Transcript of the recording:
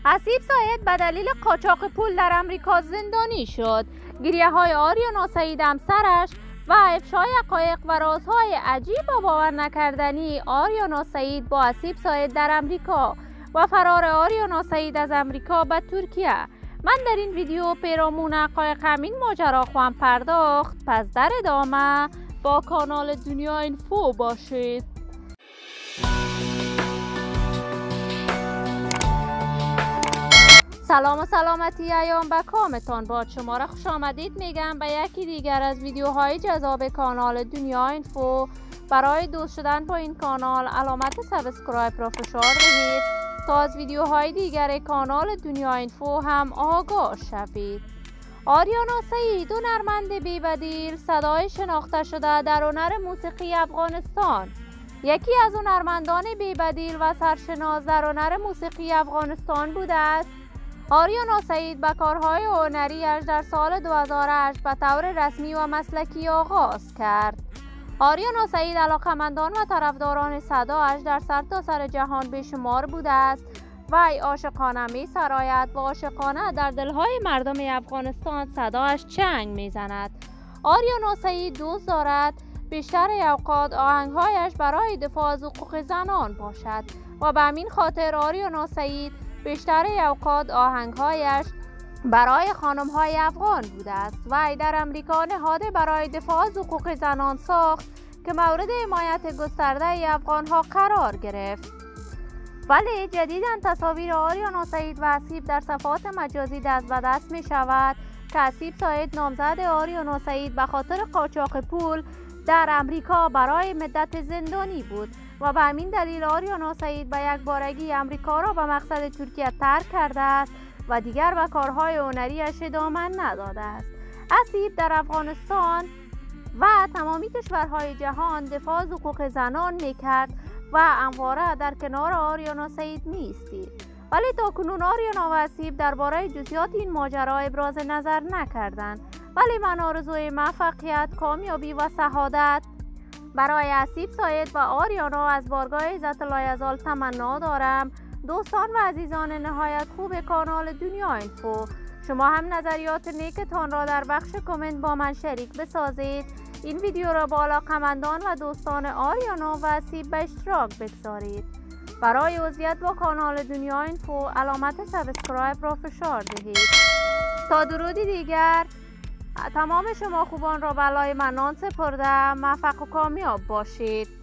حسیب ساید به دلیل قاچاق پول در امریکا زندانی شد. گریه‌های آریانا سعید همسرش و افشای حقایق و رازهای عجیب و باور نکردنی آریانا سعید با حسیب ساید در امریکا و فرار آریانا سعید از امریکا به ترکیه. من در این ویدیو پیرامون حقایق همین ماجرا خواهم پرداخت، پس در ادامه با کانال دنیا اینفو باشید. سلام و سلامتی ایام به کامتان باد. شما را خوش آمدید میگم به یکی دیگر از ویدیوهای جذاب کانال دنیا اینفو. برای دوست شدن با این کانال علامت سابسکرایب را فشار دهید تا از ویدیوهای دیگر کانال دنیا اینفو هم آگاه شوید. آریانا سعید، هنرمند بی‌بدیل، صدای شناخته شده در هنر موسیقی افغانستان، یکی از هنرمندان بی‌بدیل و سرشناس در هنر موسیقی افغانستان بوده است. آریانا سعید به کارهای هنری‌اش در سال 2008 به طور رسمی و مسلکی آغاز کرد. آریانا سعید علاقه‌مندان و طرفداران صدایش در سرتاسر جهان بیشمار بوده است. وی عاشقانه می‌سراید و عاشقانه در دل‌های مردم افغانستان صدایش چنگ می‌زند. آریانا سعید دوست دارد بیشتر اوقات آهنگ‌هایش برای دفاع از حقوق زنان باشد و به همین خاطر آریانا سعید بیشتر اوقات آهنگ‌هایش برای خانم‌های افغان بوده است. وی در امریکا نهاد برای دفاع از حقوق زنان ساخت که مورد حمایت گسترده افغان‌ها قرار گرفت. ولی جدیداً تصاویر آریانا سعید و حسیب در صفحات مجازی دست به دست می شود که حسیب ساید نامزد آریانا سعید به خاطر قاچاق پول در امریکا برای مدت زندانی بود و به همین دلیل آریانا سعید به یک بارگی امریکا را به مقصد ترکیه ترک کرده است و دیگر به کارهای هنری‌اش ادامه نداده است. حسیب در افغانستان و تمامی کشورهای جهان دفاع از حقوق زنان میکرد و همواره در کنار آریانا سعید می‌ایستید. ولی تاکنون آریانا و حسیب درباره جزئیات این ماجرا ابراز نظر نکردند. ولی من آرزوی موفقیت، کامیابی و سعادت برای حسیب ساید و آریانا از بارگاه عزت لایزال تمنا دارم. دوستان و عزیزان نهایت خوب کانال دنیا اینفو، شما هم نظریات نیکتان را در بخش کامنت با من شریک بسازید. این ویدیو را با علاقه‌مندان و دوستان آریانا و حسیب به اشتراک بگذارید. برای عضویت با کانال دنیا اینفو علامت سابسکرایب را فشار دهید. تا درودی دیگر، تمام شما خوبان را بلای منان سپردم. موفق و کامیاب باشید.